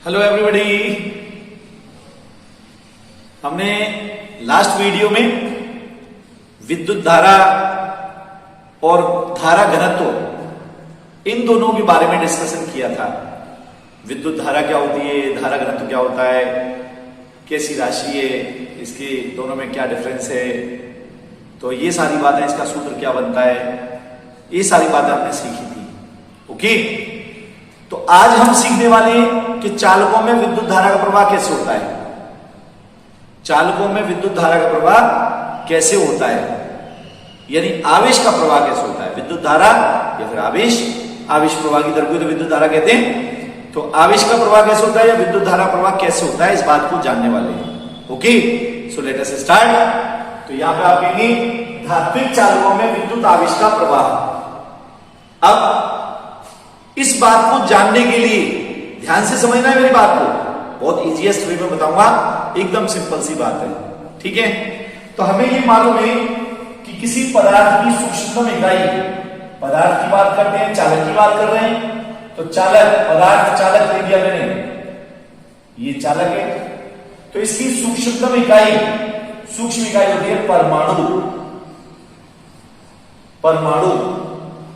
Hello everybody. हमने last video में विद्युत धारा और धारा घनत्व इन दोनों के बारे में डिस्कशन किया था। विद्युत धारा क्या होती है, धारा घनत्व क्या होता है, कैसी राशि है, इसके दोनों में क्या डिफरेंस है, तो ये सारी बातें, इसका सूत्र क्या बनता है, ये सारी बातें हमने सीखी थी। ओके, तो आज हम सीखने वाले हैं कि चालकों में विद्युत धारा का प्रवाह कैसे होता है। चालकों में विद्युत धारा का प्रवाह कैसे होता है, यानी आवेश का प्रवाह कैसे होता है। विद्युत धारा या फिर आवेश प्रवाह की तरफ को तो विद्युत धारा कहते हैं। तो आवेश का प्रवाह कैसे होता है या विद्युत धारा प्रवाह कैसे होता है, इस बात को जानने वाले हैं। Okay, so let us start. तो यहां पे आप कहेंगे धात्विक चालकों में विद्युत आवेश का प्रवाह। अब इस बात को जानने के लिए ध्यान से समझना है मेरी बात को, बहुत इजीएस्ट वे में बताऊंगा, एकदम सिंपल सी बात है। ठीक है, तो हमें ये मालूम है कि किसी पदार्थ की सूक्ष्मतम इकाई, पदार्थ की बात करते हैं, चालक की बात कर रहे हैं, तो चालक, पदार्थ चालक ले दिया मैंने, ये चालक है। तो इसकी सूक्ष्म इकाई होती है परमाणु।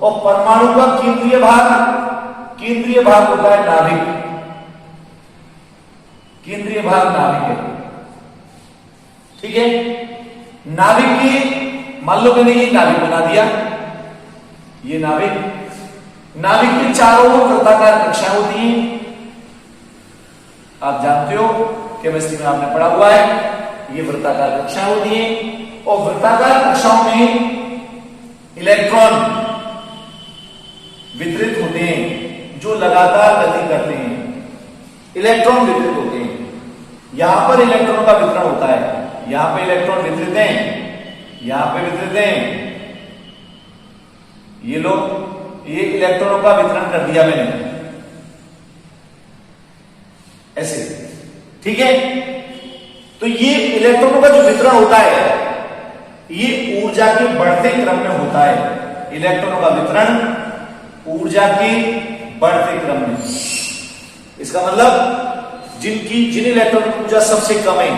और परमाणु का केंद्रीय भाग होता है नाभिक। केंद्रीय भाग नाभिक है। ठीक है, नाभिक की मान लो मैंने ये नाभिक बना दिया, ये नाभिक के चारों ओर वृत्ताकार कक्षाएं होती हैं। आप जानते हो, केमिस्ट्री में आपने पढ़ा हुआ है, ये वृत्ताकार कक्षाएं होती हैं। और वृत्ताकार कक्षाओं में इलेक्ट्रॉन वितरित होते हैं जो लगातार गति करते हैं। इलेक्ट्रॉन वितरित होते हैं, यहां पर इलेक्ट्रॉनों का वितरण होता है। यहां पे इलेक्ट्रॉन वितरित हैं, यहां पे वितरित हैं। ये लोग, ये इलेक्ट्रॉनों का वितरण कर दिया मैंने ऐसे। ठीक है, तो ये इलेक्ट्रॉनों का जो वितरण होता है ये ऊर्जा के बढ़ते क्रम में होता है। इलेक्ट्रॉनों का वितरण ऊर्जा के बढ़ते क्रम में। इसका मतलब जिन इलेक्ट्रॉन की ऊर्जा सबसे कम है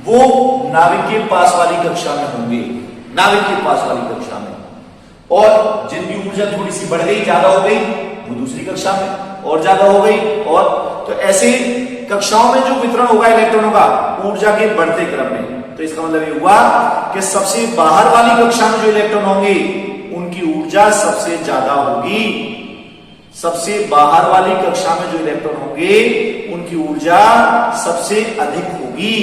वो नाभिक के पास वाली कक्षा में होंगे, नाभिक के पास वाली कक्षा में। और जिनकी ऊर्जा थोड़ी सी बढ़ गई, ज्यादा हो गई, वो दूसरी कक्षा में और ज्यादा हो गई। और तो ऐसे कक्षाओं में जो वितरण होगा इलेक्ट्रॉनों का ऊर्जा के बढ़ते क्रम में। तो इसका मतलब ये हुआ कि सबसे बाहर वाली कक्षा में जो इलेक्ट्रॉन होंगे उनकी ऊर्जा सबसे ज्यादा होगी। सबसे बाहर वाली कक्षा में जो इलेक्ट्रॉन होंगे उनकी ऊर्जा सबसे अधिक होगी।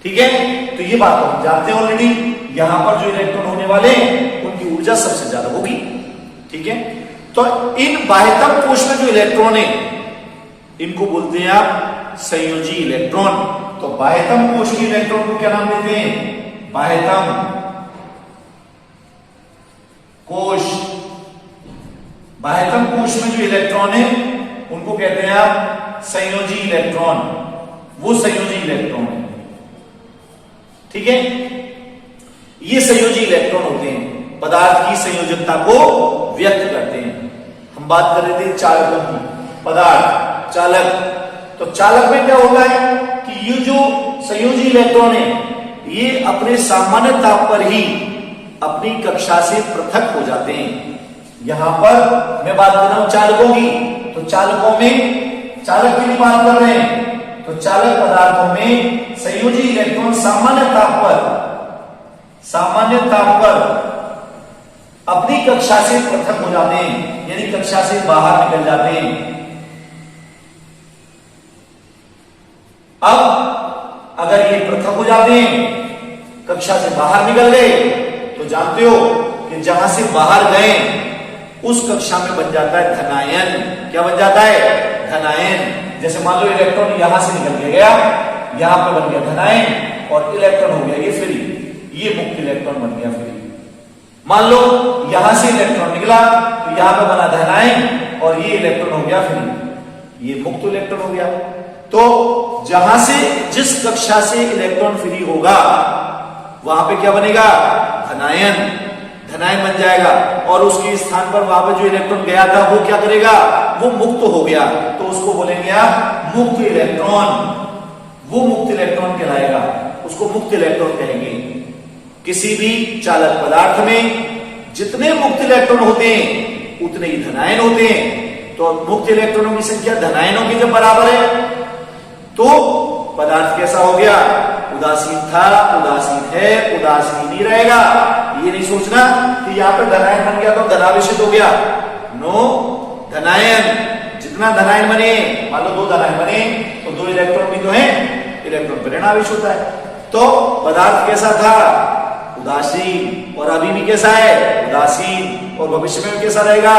ठीक है, तो ये बात हम जानते हैं ऑलरेडी। यहां पर जो इलेक्ट्रॉन होने वाले उनकी ऊर्जा सबसे ज्यादा होगी। ठीक है, तो इन बाह्यतम कोश में जो इलेक्ट्रॉन है इनको बोलते हैं आप संयोजी इलेक्ट्रॉन। तो बाह्यतम कोश के इलेक्ट्रॉन को क्या नाम देते हैं? बाह्यतम कोश। बाह्यतम कोश में जो इलेक्ट्रॉन है उनको कहते हैं आप संयोजी इलेक्ट्रॉन। वो संयोजी इलेक्ट्रॉन है। ठीक है, ये संयोजी इलेक्ट्रॉन होते हैं, पदार्थ की संयोजकता को व्यक्त करते हैं। हम बात कर रहे थे चालकों की, पदार्थ, चालक। तो चालक में क्या होता है कि ये जो संयोजी इलेक्ट्रॉन है ये अपने सामान्य ताप पर ही अपनी कक्षा से पृथक हो जाते हैं। यहां पर मैं बात कर रहा हूं चालकों की, तो चालकों में, चालक की भी बात कर रहे हैं, तो चालक पदार्थों में संयोजी इलेक्ट्रॉन सामान्य ताप पर अपनी कक्षा से पृथक हो जाते हैं, यानी कक्षा से बाहर निकल जाते हैं। अब अगर ये पृथक हो जाते हैं, कक्षा से बाहर निकल गए, तो जानते हो कि जहां से बाहर गए उस कक्षा में बन जाता है धनायन। क्या बन जाता है? धनायन। जैसे मान लो इलेक्ट्रॉन यहां से निकल के गया, यहां पे बन गया धनायन और इलेक्ट्रॉन हो गया ये फ्री, ये मुक्त इलेक्ट्रॉन बन गया फ्री। मान लो यहां से इलेक्ट्रॉन निकला तो यहां पे बना धनायन और ये इलेक्ट्रॉन हो गया फ्री, ये मुक्त इलेक्ट्रॉन हो गया। तो जहां से, जिस कक्षा से इलेक्ट्रॉन फ्री होगा वहां पे क्या बनेगा? धनायन बन जाएगा। और उसके स्थान पर वहां पे जो इलेक्ट्रॉन गया था वो क्या करेगा? वो मुक्त हो गया, तो उसको बोलेंगे आप मुक्त इलेक्ट्रॉन। वो मुक्त इलेक्ट्रॉन कहलाएगा, उसको मुक्त इलेक्ट्रॉन कहेंगे। किसी भी चालक पदार्थ में जितने मुक्त इलेक्ट्रॉन होते हैं उतने ही धनायन होते हैं। तो मुक्त इलेक्ट्रॉनों की संख्या धनायनों की जब बराबर है तो पदार्थ कैसा हो गया? उदासीन था, उदासीन है, उदासीन ही रहेगा। ये नहीं सोचना कि यहां पर धनायन बन गया तो धनावेशित हो गया। नो, धनायन जितना धनायन बने, मान लो 2 धनायन बने तो 2 इलेक्ट्रॉन भी तो है, इलेक्ट्रॉन पर ऋणावेश होता है। तो पदार्थ कैसा था? उदासीन। और अभी भी कैसा है? उदासीन। और भविष्य में कैसा रहेगा?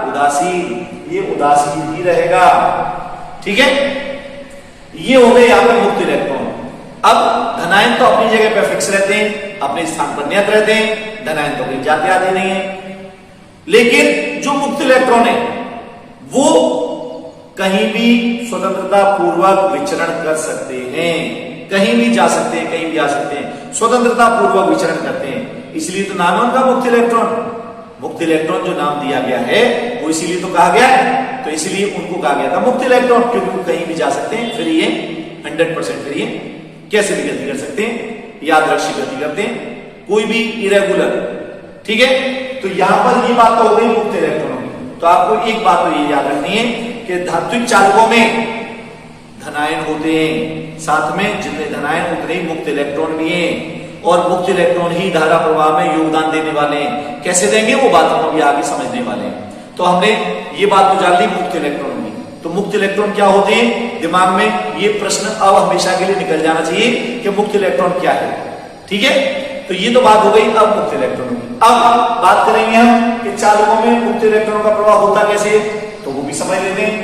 उदासीन। ये उदासीन ही रहेगा। ठीक है, ये हो गए यहां पर मुक्त इलेक्ट्रॉन। अब धनायन तो अपनी जगह पर फिक्स रहते हैं, अपने स्थान पर नियत रहते हैं, धनायन तो कहीं जाते आते नहीं है। लेकिन जो मुक्त इलेक्ट्रॉन है वो कहीं भी स्वतंत्रता पूर्वक विचरण कर सकते हैं, कहीं भी जा सकते हैं, कहीं भी आ सकते हैं, स्वतंत्रता पूर्वक विचरण करते हैं। इसलिए तो नाम है उनका मुक्त इलेक्ट्रॉन। मुक्त इलेक्ट्रॉन जो नाम दिया गया है वो इसीलिए तो कहा गया है, तो इसलिए उनको कहा गया था मुक्त इलेक्ट्रॉन, क्योंकि वो कहीं भी जा सकते हैं। फिर ये 100% फिर ये कैसे भी गति कर सकते हैं, यादृच्छिक गति करते हैं, कोई भी इरेगुलर। ठीक है, तो यहां पर ये बात तो हो गई मुक्त इलेक्ट्रॉनों की। तो आपको एक बात तो ये याद रखनी है कि धात्विक चालकों में धनायन होते हैं, साथ में जितने धनायन उतने ही मुक्त इलेक्ट्रॉन भी हैं, और मुक्त इलेक्ट्रॉन ही धारा प्रवाह में योगदान देने वाले हैं। कैसे देंगे वो बात हम अभी आगे समझने वाले हैं। तो हमने ये बात तो जान ली मुक्त इलेक्ट्रॉन की। तो मुक्त इलेक्ट्रॉन क्या होते हैं, दिमाग में ये प्रश्न अब हमेशा के लिए निकल जाना चाहिए कि मुक्त इलेक्ट्रॉन क्या है। ठीक है, तो ये तो बात हो गई अब मुक्त इलेक्ट्रॉन की। अब बात करेंगे हम कि चालकों में मुक्त इलेक्ट्रॉनों का प्रवाह होता कैसे है, तो वो भी समझ लेते हैं।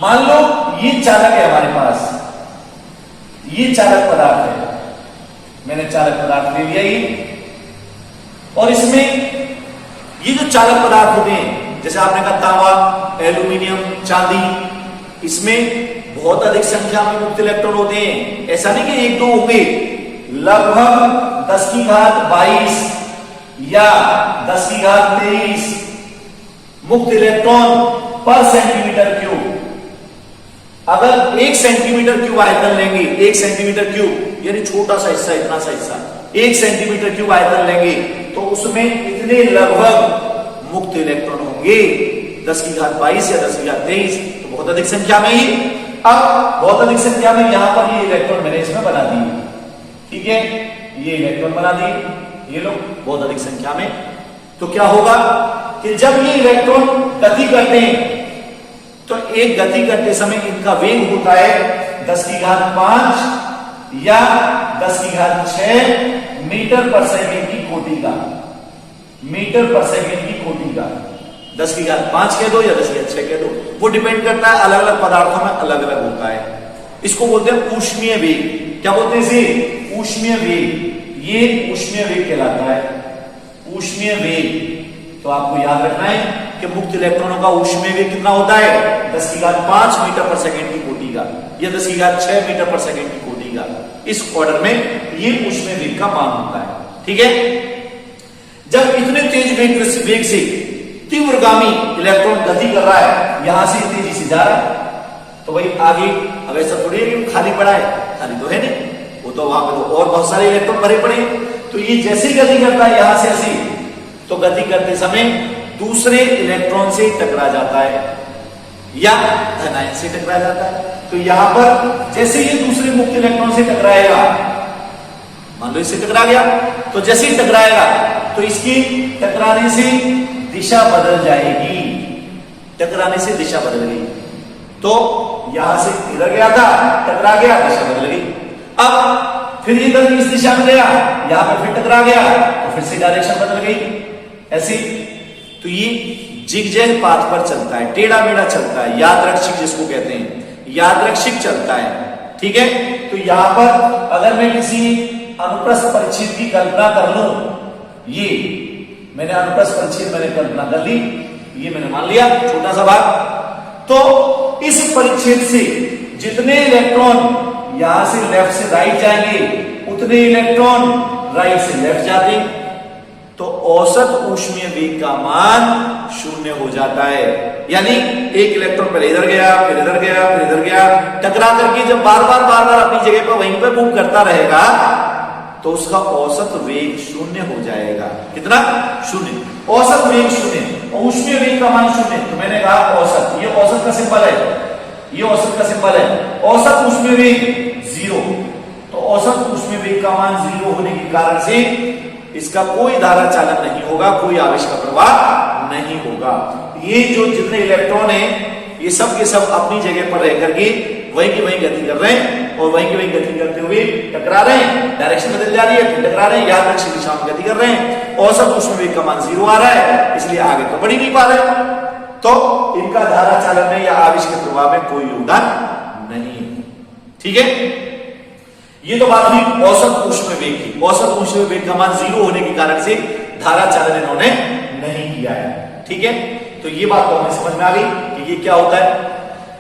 मान लो ये चालक है हमारे पास, ये चालक पदार्थ है, मैंने चालक पदार्थ ले लिया ये, और इसमें ये जो चालक पदार्थ होते हैं, जैसे आपने कहा तांबा, एल्यूमिनियम, चांदी, इसमें बहुत अधिक संख्या में मुक्त इलेक्ट्रॉन होते हैं। ऐसा नहीं कि 1-2 होंगे, लगभग 10 की घात 22 या 10 की घात 23 मुक्त इलेक्ट्रॉन पर सेंटीमीटर क्यूब। अगर 1 सेंटीमीटर क्यूब आयतन लेंगे, 1 सेंटीमीटर क्यूब यानी छोटा सा हिस्सा, इतना सा हिस्सा, 1 सेंटीमीटर क्यूब आयतन लेंगे तो उसमें इतने लगभग मुक्त इलेक्ट्रॉन होंगे, 10 की घात 22 या 10 की घात 23, तो बहुत अधिक संख्या में ही। अब बहुत अधिक संख्या में यहां पर ये इलेक्ट्रॉन मैंने इसमें बना दिए। ठीक है, ये इलेक्ट्रॉन बना दिए, ये लोग बहुत अधिक संख्या में। तो क्या होगा कि जब ये इलेक्ट्रॉन गति करते हैं तो एक गति करते समय इनका वेग होता है 10 की घात 5 या 10 की घात 6 मीटर पर सेकेंड की कोटि का, मीटर पर सेकेंड की कोटि का। 10 की घात 5 कह दो या 10 की घात 6 कह दो, वो डिपेंड करता है, अलग अलग पदार्थों में अलग अलग होता है। इसको बोलते हैं ऊष्मीय वेग। क्या बोलते हैं इसे? ऊष्मीय वेग। ये ऊष्मीय वेग कहलाता है, ऊष्मीय वेग। तो आपको याद रखना है कि मुक्त इलेक्ट्रॉनों का ऊष्मीय वेग कितना होता है? 10 की घात 5 मीटर पर सेकेंड की कोटि का या 10 की घात 6 मीटर पर सेकेंड की कोटि का। इस ऑर्डर में ये ऊष्मीय वेग का मान होता है। ठीक है, जब इतने तेज वेग से तीव्रगामी इलेक्ट्रॉन गति कर रहा है, यहां से तेजी से जा रहा है, तो भाई आगे अब ऐसा थोड़ी है कि खाली पड़ा है, खाली तो है नहीं, वो तो वहां पर और बहुत सारे इलेक्ट्रॉन भरे पड़े। तो ये जैसे ही गति करता है यहां से ऐसे, तो गति करते समय दूसरे इलेक्ट्रॉन से टकरा जाता है या धनायन से टकरा जाता है। तो यहां पर जैसे ये दूसरे मुक्त इलेक्ट्रॉन से टकराएगा, मान लो इससे टकरा गया, तो जैसे ही टकराएगा तो इसकी टकराने से दिशा बदल जाएगी, टकराने से दिशा बदल गई। तो यहां से इधर गया था, टकरा गया, दिशा बदल गई। अब फिर इधर इस दिशा में गया, यहां पर फिर टकरा गया, तो फिर से डायरेक्शन बदल गई ऐसी। तो ये जिगजैग पाथ पर चलता है, टेढ़ा मेढ़ा चलता है, यादृच्छिक जिसको कहते हैं, यादृच्छिक चलता है। ठीक है, तो यहां पर अगर मैं किसी अनुप्रस्थ परिच्छेद की कल्पना कर लूं, ये मैंने अनुप्रस्थ परिच्छेद मैंने कल्पना कर ली, ये मैंने मान लिया छोटा सा भाग, तो इस परिच्छेद से जितने इलेक्ट्रॉन यहां से लेफ्ट से राइट जाएंगे उतने इलेक्ट्रॉन राइट से लेफ्ट जाते, तो औसत ऊष्मीय वेग का मान 0 हो जाता है। यानी एक इलेक्ट्रॉन पहले इधर गया, फिर इधर गया, फिर इधर गया, टकरा करके जब बार बार अपनी जगह पर वहीं पर मूव करता रहेगा तो उसका औसत वेग 0 हो जाएगा। कितना? 0। औसत वेग 0 और ऊष्मीय वेग का मान 0। तो मैंने कहा औसत, ये औसत का सिंबल है, ये औसत का सिंबल है। औसत ऊष्मीय वेग 0, तो औसत ऊष्मीय वेग का मान 0 होने के कारण से इसका कोई धारा चालन नहीं होगा, कोई आवेश का प्रवाह नहीं होगा। ये जो जितने इलेक्ट्रॉन हैं ये सब के सब अपनी जगह पर रह करके वहीं की वहीं गति कर रहे हैं और वहीं की वहीं गति करते हुए टकरा रहे हैं, डायरेक्शन बदल जा रही है, फिर टकरा रहे हैं, याद रक्षी दिशा में गति कर रहे हैं। औसत ऊष्मीय वेग का मान 0 आ रहा है, इसलिए आगे तो बढ़ ही नहीं पा रहे। तो इनका धारा चालन में या आवेश के प्रवाह में कोई योगदान नहीं। ठीक है, ये तो बात हुई औसत ऊष्मीय वेग की। औसत ऊष्मीय वेग का मान 0 होने के कारण से धारा चालन इन्होंने नहीं किया है। ठीक है, तो ये बात तो हमें समझ में आ गई कि ये क्या होता है।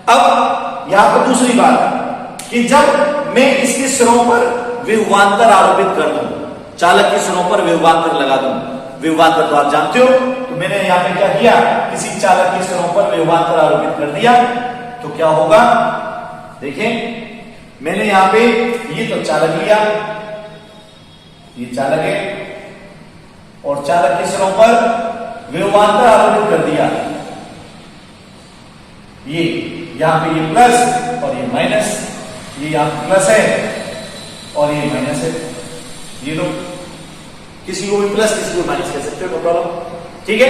अब यहां पर दूसरी बात कि जब मैं इसके सिरों पर विभवांतर आरोपित कर दूं, चालक के सिरों पर विभवांतर लगा दूं, विभवांतर तो आप जानते हो, तो मैंने यहां पे क्या किया, किसी चालक के सिरों पर विभवांतर आरोपित कर दिया तो क्या होगा, देखें मैंने यहां पे ये तो चालक लिया, ये चालक है और चालक के सिरों पर विभवांतर आरोपित कर दिया। ये यहां पे ये प्लस और ये माइनस, ये यहां पे प्लस है और ये माइनस है। ये लोग किसी को भी प्लस किसी को माइनस कह सकते हो, नो प्रॉब्लम। ठीक है,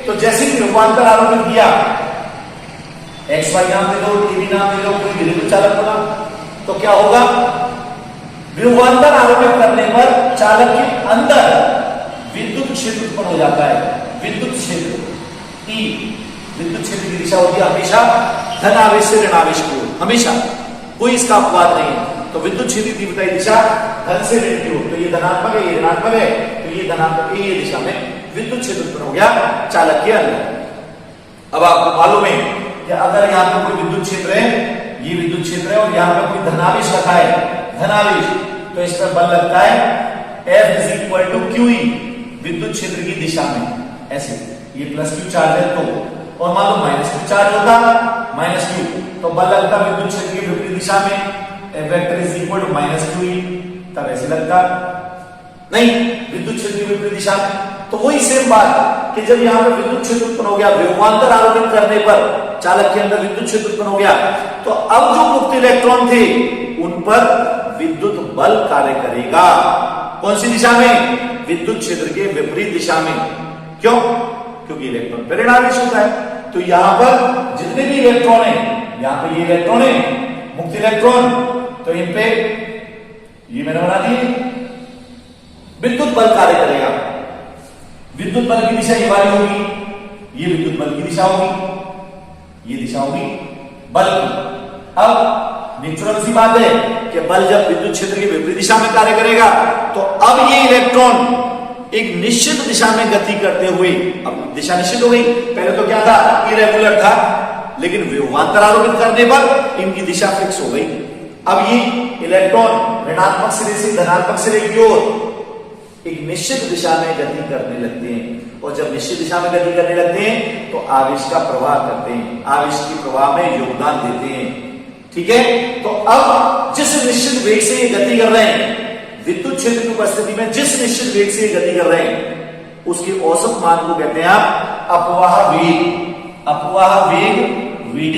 तो जैसे कि विभवांतर आरोपित किया, एक्स वाई नाम दे दो, टीवी नाम दे दो, कोई घरेलू चालक बना, तो क्या होगा, विभवांतर आरोपित करने पर चालक के अंदर विद्युत क्षेत्र उत्पन्न हो जाता है। विद्युत क्षेत्र E, विद्युत क्षेत्र की दिशा होती है हमेशा धन आवेश से ऋण आवेश की ओर, हमेशा, कोई इसका अपवाद नहीं है। तो विद्युत क्षेत्र की तीव्रता दिशा धन से ऋण की ओर, तो ये धनात्मक है, ये ऋणात्मक है, तो ये धनात्मक है, ये दिशा में विद्युत क्षेत्र उत्पन्न हो गया चालक के अंदर। अब आपको मालूम है कि अगर यहाँ पर कोई विद्युत क्षेत्र है, ये विद्युत क्षेत्र है और यहाँ पर कोई धनावेश रखा है, धनावेश, तो इस पर बल लगता है F is equal to QE, विद्युत क्षेत्र की दिशा में, ऐसे ये प्लस Q चार्ज है तो, और मान लो माइनस Q चार्ज होता, माइनस Q, तो बल लगता विद्युत क्षेत्र की विपरीत दिशा में, F vector is equal to minus QE, तब ऐसे लगता नहीं, विद्युत क्षेत्र की विपरीत दिशा में। तो वही सेम बात कि जब यहाँ पर विद्युत क्षेत्र उत्पन्न हो गया, विभवांतर आरोपित करने पर चालक के अंदर विद्युत क्षेत्र उत्पन्न हो गया, तो अब जो मुक्त इलेक्ट्रॉन थे उन पर विद्युत बल कार्य करेगा। कौन सी दिशा में? विद्युत क्षेत्र के विपरीत दिशा में। क्यों? क्योंकि इलेक्ट्रॉन पर ऋणावेश होता है। तो यहां पर जितने भी इलेक्ट्रॉन है, यहां पर ये इलेक्ट्रॉन है, मुक्त इलेक्ट्रॉन, तो इन पे ये मैंने बना दी, विद्युत बल कार्य करेगा। विद्युत बल की दिशा ये वाली होगी, ये विद्युत बल की दिशा होगी, ये दिशा होगी बल की। अब नेचुरल सी बात है कि बल जब विद्युत क्षेत्र की विपरीत दिशा में कार्य करेगा तो अब ये इलेक्ट्रॉन एक निश्चित दिशा में गति करते हुए, अब दिशा निश्चित हो गई, पहले तो क्या था, इरेगुलर था, लेकिन विभवांतर आरोपित करने पर इनकी दिशा फिक्स हो गई। अब ये इलेक्ट्रॉन ऋणात्मक सिरे से धनात्मक सिरे की ओर एक निश्चित दिशा में गति करने लगते हैं, और जब निश्चित दिशा में गति करने लगते हैं तो आवेश का प्रवाह करते हैं, आवेश के प्रवाह में योगदान देते हैं। ठीक है, तो अब जिस निश्चित वेग से ये गति कर रहे हैं, विद्युत क्षेत्र की उपस्थिति में जिस निश्चित वेग से ये गति कर रहे हैं, उसके औसत मान को कहते हैं आप अपवाह वेग। अपवाह वेग VD,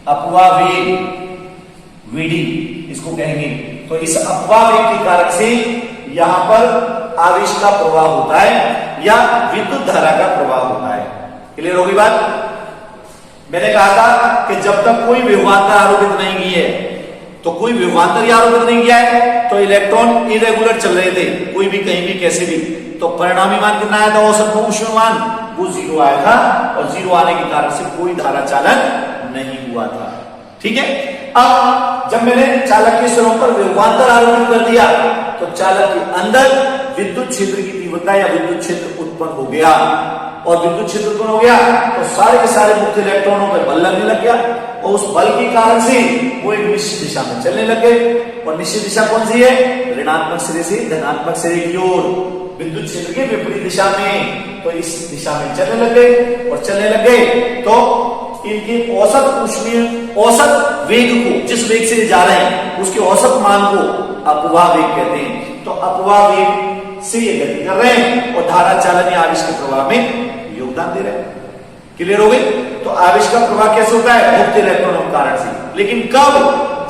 अपवाह वेग VD इसको कहेंगे। तो इस अपवाह वेग के कारण से यहां पर आवेश का प्रवाह होता है या विद्युत धारा का प्रवाह होता है। क्लियर होगी बात? मैंने कहा था कि जब तक कोई विभवांतर आरोपित नहीं की है, तो कोई विभवांतर आरोपित नहीं किया है तो इलेक्ट्रॉन इरेगुलर चल रहे थे, कोई भी कहीं भी कैसे भी, तो परिणामी मान कितना आया था, औसत ऊष्मीय मान वो 0 आया था, और 0 आने के कारण से कोई धारा चालन नहीं हुआ था। ठीक है, अब जब मैंने चालक के सिरों पर विभवांतर आरोपित कर दिया तो चालक के अंदर विद्युत क्षेत्र की तीव्रता या विद्युत क्षेत्र उत्पन्न हो गया, और विद्युत क्षेत्र उत्पन्न हो गया तो सारे के सारे मुक्त इलेक्ट्रॉनों पर बल लगने लग गया, और उस बल के कारण से वो एक निश्चित दिशा में चलने लग गए। और निश्चित दिशा कौन सी है? ऋणात्मक सिरे से धनात्मक सिरे की ओर। विद्युत क्षेत्र के विपरीत दिशा में, तो इस दिशा में चलने लग गए और चलने लग गए तो इनके औसत ऊष्मीय औसत वेग को, जिस वेग से जा रहे हैं उसके औसत मान को अपवाह वेग कहते हैं। तो अपवाह वेग से ये गति कर रहे हैं और धारा चालन या आवेश के प्रवाह में योगदान दे रहे हैं। क्लियर हो गई? तो आवेश का प्रवाह कैसे होता है? मुक्त इलेक्ट्रॉनों के कारण से। लेकिन कब?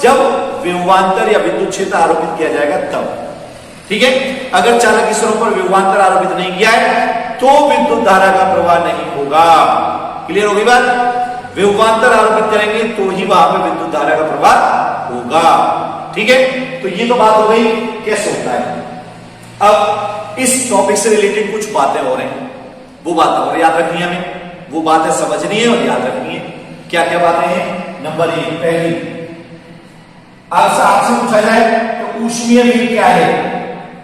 जब विभवांतर या विद्युत क्षेत्र आरोपित किया जाएगा तब। ठीक है, अगर चालक की सरों पर विभवांतर आरोपित नहीं किया है तो विद्युत धारा का प्रवाह नहीं होगा। क्लियर हो गई बात? विभवांतर आरोपित करेंगे तो ही वहां पर विद्युत धारा का प्रवाह होगा। ठीक है, तो ये तो बात हो गई कैसे होता है। अब इस टॉपिक से रिलेटेड कुछ बातें हो रही हैं, वो बातें और याद रखनी है हमें, वो बातें समझनी है और याद रखनी है। क्या क्या बातें हैं? नंबर 1, पहली आपसे पूछा जाए तो ऊष्मीय वेग क्या है,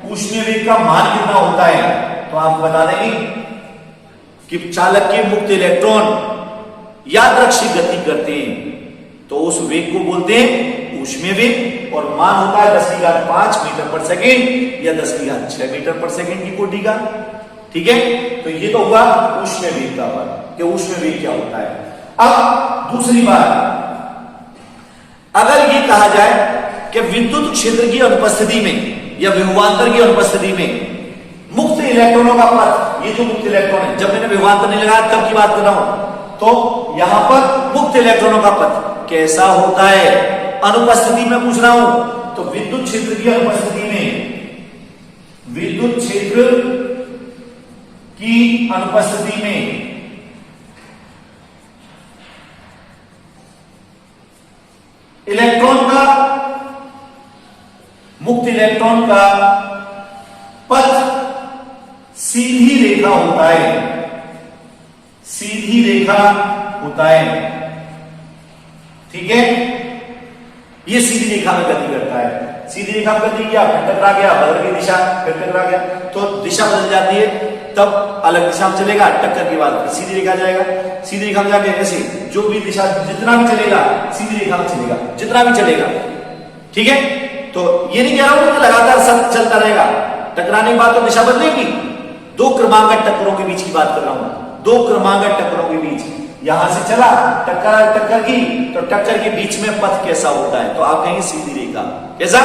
ऊष्मीय वेग का मान कितना होता है, तो आप बता देंगे कि चालक के मुक्त इलेक्ट्रॉन यादृच्छिक गति करते हैं तो उस वेग को बोलते हैं ऊष्मीय वेग, और मान होता है 10⁵ मीटर पर सेकेंड या 10⁶ मीटर पर सेकेंड की कोटि का। ठीक है, तो ये तो हुआ ऊष्मीय वेग का बात कि ऊष्मीय वेग क्या होता है। अब दूसरी बात, अगर ये कहा जाए कि विद्युत क्षेत्र की अनुपस्थिति में या विभवांतर की अनुपस्थिति में मुक्त इलेक्ट्रॉनों का पथ, ये जो मुक्त इलेक्ट्रॉन है, जब मैंने विभवांतर नहीं लगाया तब की बात कर रहा हूं, तो यहां पर मुक्त इलेक्ट्रॉनों का पथ कैसा होता है, अनुपस्थिति में पूछ रहा हूं। तो विद्युत क्षेत्र की अनुपस्थिति में, विद्युत क्षेत्र की अनुपस्थिति में इलेक्ट्रॉन का, मुक्त इलेक्ट्रॉन का पथ सीधी रेखा होता है, सीधी रेखा होता है। ठीक है, ये सीधी रेखा में गति करता है। सीधी रेखा में गति किया, फिर टकरा गया, बदल गई दिशा, फिर टकरा गया, तो दिशा बदल जाती है, तब अलग दिशा में चलेगा, टक्कर के बाद सीधी रेखा जाएगा। सीधी रेखा में जाके ऐसे जो भी दिशा, जितना भी चलेगा सीधी रेखा में चलेगा, जितना भी चलेगा। ठीक है, तो ये नहीं कह रहा हूं कि लगातार सब चलता रहेगा, टकराने के बाद तो दिशा बदलेगी। दो क्रमांगत टक्करों के बीच की बात कर रहा हूं, दो क्रमांगत टक्करों के बीच, यहां से चला, टक्कर की, तो टक्कर के बीच में पथ कैसा होता है, तो आप कहेंगे सीधी रेखा। कैसा?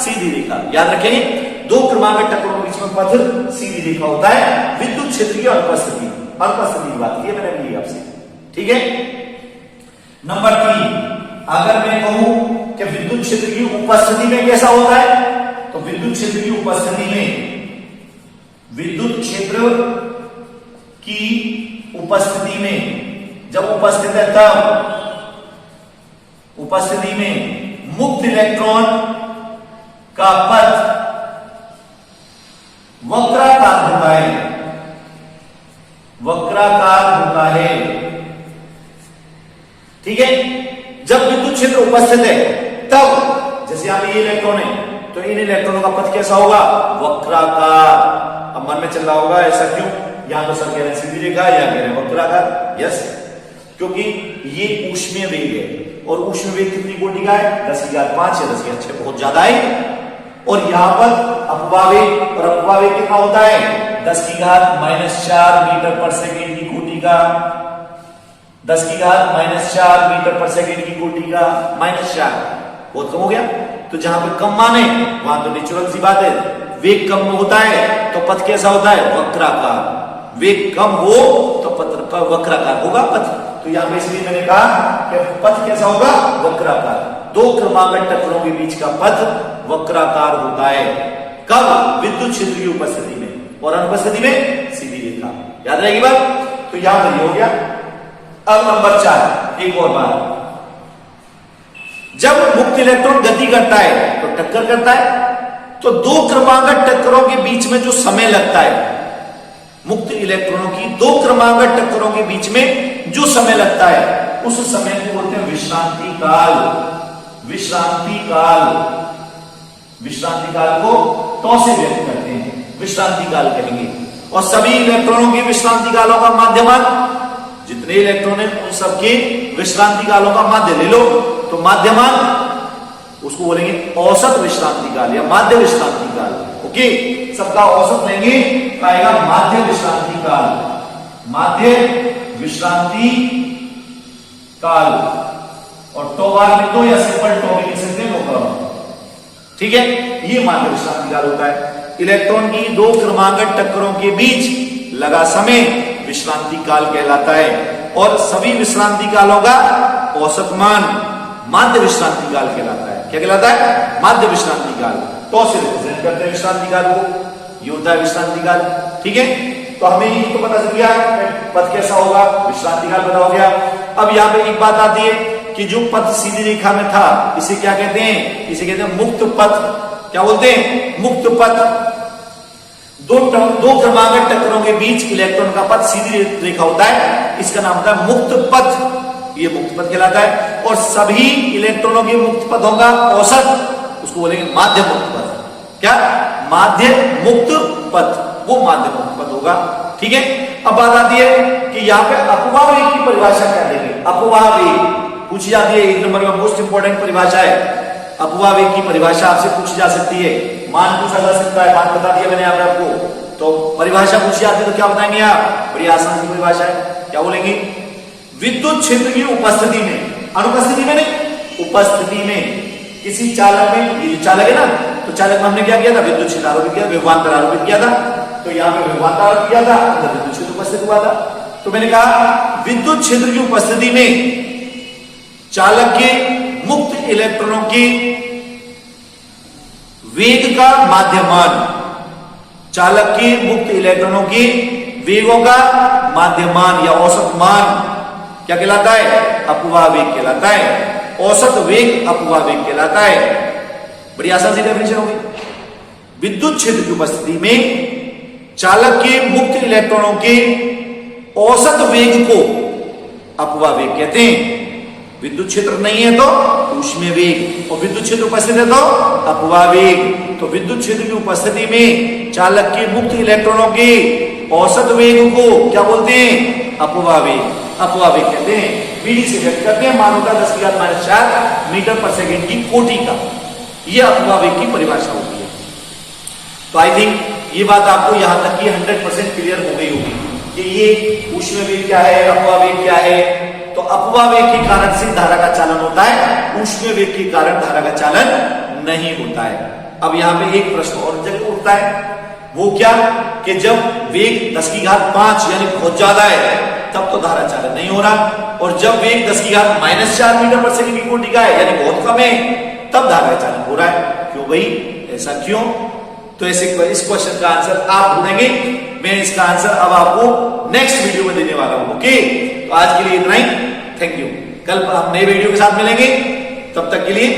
सीधी रेखा। याद रखेंगे, दो क्रमांगत टक्करों के बीच में पथ सीधी रेखा होता है विद्युत क्षेत्र की अनुपस्थिति की बात की मैंने ली आपसे। ठीक है, नंबर 3, अगर मैं कहूं कि विद्युत क्षेत्र की उपस्थिति में कैसा होता है, तो विद्युत क्षेत्र की उपस्थिति में, विद्युत क्षेत्र की उपस्थिति में, जब उपस्थित है तब, उपस्थिति में मुक्त इलेक्ट्रॉन का पथ वक्राकार होता है, वक्राकार होता है। ठीक है, जब विद्युत क्षेत्र उपस्थित है तब, जैसे यहां पे ये इलेक्ट्रॉन है तो इन इलेक्ट्रॉनों का पथ कैसा होगा? वक्राकार। अब मन में चल रहा होगा ऐसा क्यों, यहां तो सर कह रहे हैं सीधी रेखा, या कह रहे हैं वक्राकार। यस, क्योंकि ये ऊष्मीय वेग है, और ऊष्मीय वेग कितनी कोटि का है? 10⁵ या 10⁶, बहुत ज्यादा है। और यहां पर अपवाह वेग, और अपवाह वेग कितना होता है? 10⁻⁻⁴ मीटर पर सेकेंड की कोटि का, 10⁻⁻⁴ मीटर पर सेकेंड की कोटि का, -4, बहुत कम हो गया। तो जहां पे कम मान है वहां तो नेचुरल सी बात है, वेग कम होता है तो पथ कैसा होता है? वक्राकार। वेग कम हो तो पथ वक्राकार होगा पथ। तो यहां पे इसलिए मैंने कहा कि पथ कैसा होगा? वक्राकार। दो क्रमांगत टक्करों के बीच का पथ वक्राकार होता है। कब? विद्युत क्षेत्र की उपस्थिति में, और अनुपस्थिति में सीधी रेखा। याद रहेगी बात? तो यहां पर हो गया। अब नंबर 4, एक और बात, जब मुक्त इलेक्ट्रॉन गति करता है तो टक्कर करता है, तो दो क्रमांगत टक्करों के बीच में जो समय लगता है, मुक्त इलेक्ट्रॉनों की दो क्रमांगत टक्करों के बीच में जो समय लगता है, उस समय को बोलते हैं विश्रांति काल। विश्रांति काल, विश्रांति काल को तो से व्यक्त करते हैं, विश्रांति काल कहेंगे। और सभी इलेक्ट्रॉनों की विश्रांति कालों का माध्यमान, जितने इलेक्ट्रॉन हैं उन सबके विश्रांति कालों का माध्य ले लो, तो माध्यमान उसको बोलेंगे औसत विश्रांति काल या माध्य विश्रांति काल। ओके, सबका औसत लेंगे आएगा माध्य विश्रांति काल, माध्य विश्रांति काल, और टो बार लिख दो या सिंपल टो भी लिख सकते हैं, नो प्रॉब्लम। ठीक है, ये माध्य विश्रांति काल होता है। इलेक्ट्रॉन की दो क्रमागत टक्करों के बीच लगा समय विश्रांति काल कहलाता है, और सभी विश्रांति कालों का औसत मान माध्य विश्रांति काल कहलाता है। क्या कहलाता है? माध्य विश्रांति काल। तो से रिप्रेजेंट करते हैं विश्रांति काल को, ये होता है विश्रांति काल। ठीक है, तो हमें ये तो पता चल गया पथ कैसा होगा, विश्रांति काल पता हो गया। अब यहाँ पे एक बात आती है कि जो पथ सीधी रेखा में था इसे क्या कहते हैं? इसे कहते हैं मुक्त पथ। क्या बोलते हैं? मुक्त पथ। दो क्रमागत टक्करों के बीच इलेक्ट्रॉन का पथ सीधी रेखा होता है, इसका नाम होता है मुक्त पथ। ये मुक्त पथ कहलाता है। और सभी इलेक्ट्रॉनों के मुक्त पथों का औसत उसको बोलेंगे माध्य मुक्त पथ। क्या? माध्य मुक्त पथ, वो माध्य मुक्त पथ होगा। ठीक है, अब बात आती है कि यहाँ पे अपवाह वेग की परिभाषा क्या देंगे? अपवाह वेग पूछी जाती है, 1 नंबर का मोस्ट इंपोर्टेंट परिभाषा है। अपवाह वेग की परिभाषा आपसे पूछी जा सकती है, मान पूछा जा सकता है, मान बता दिया मैंने यहाँ पे आपको। तो परिभाषा पूछी जाती है तो क्या बताएंगे आप? बड़ी आसान सी परिभाषा है, क्या बोलेंगे? विद्युत क्षेत्र की उपस्थिति में, अनुपस्थिति में नहीं, उपस्थिति में किसी चालक में, ये चालक है ना, तो चालक में हमने क्या किया था? विद्युत क्षेत्र आरोपित किया, विभवांतर आरोपित किया था। तो यहाँ पे विभवांतर आरोपित किया था, अंदर विद्युत क्षेत्र उपस्थित हुआ था। तो मैंने कहा विद्युत क्षेत्र की उपस्थिति में चालक के मुक्त इलेक्ट्रॉनों के वेग का माध्यमान, चालक के मुक्त इलेक्ट्रॉनों के वेगों का माध्यमान या औसत मान क्या कहलाता है? अपवाह वेग कहलाता है। औसत वेग अपवाह वेग कहलाता है। बड़ी आसान सी डेफिनेशन होगी। विद्युत क्षेत्र की उपस्थिति में चालक के मुक्त इलेक्ट्रॉनों के औसत वेग को अपवाह वेग कहते हैं। विद्युत क्षेत्र नहीं है तो ऊष्मीय वेग, और विद्युत क्षेत्र उपस्थित है तो अपवाह वेग। तो विद्युत क्षेत्र की उपस्थिति में चालक के मुक्त इलेक्ट्रॉनों के औसत वेग को क्या बोलते हैं? अपवाह वेग। अपवाह वेग कहते हैं। मीडी से व्यक्त करते हैं, मान होता है 10⁻⁴ मीटर पर सेकेंड की कोटि का। यह अपवाह वेग की परिभाषा होती है। तो आई थिंक ये बात आपको यहां तक की 100% क्लियर हो गई होगी कि ये ऊष्मीय वेग क्या है, अपवाह वेग क्या है। तो अपवाह वेग के कारण से धारा का चालन होता है, ऊष्मीय वेग के कारण धारा का चालन नहीं होता है। अब यहाँ पे एक प्रश्न और जब उठता है, वो क्या कि जब वेग 10⁵ यानी बहुत ज्यादा है तब तो धारा चालन नहीं हो रहा, और जब वेग 10⁻⁴ मीटर पर सेकेंड की कोटि का है यानी बहुत कम है तब धारा का चालन हो रहा है। क्यों भाई, ऐसा क्यों? तो ऐसे इस क्वेश्चन का आंसर आप ढूंढेंगे, मैं इसका आंसर अब आपको नेक्स्ट वीडियो में देने वाला हूं। ओके, तो आज के लिए इतना ही। Thank you. कल हम नए वीडियो के साथ मिलेंगे, तब तक के लिए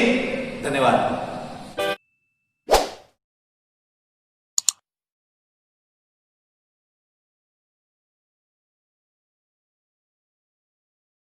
धन्यवाद।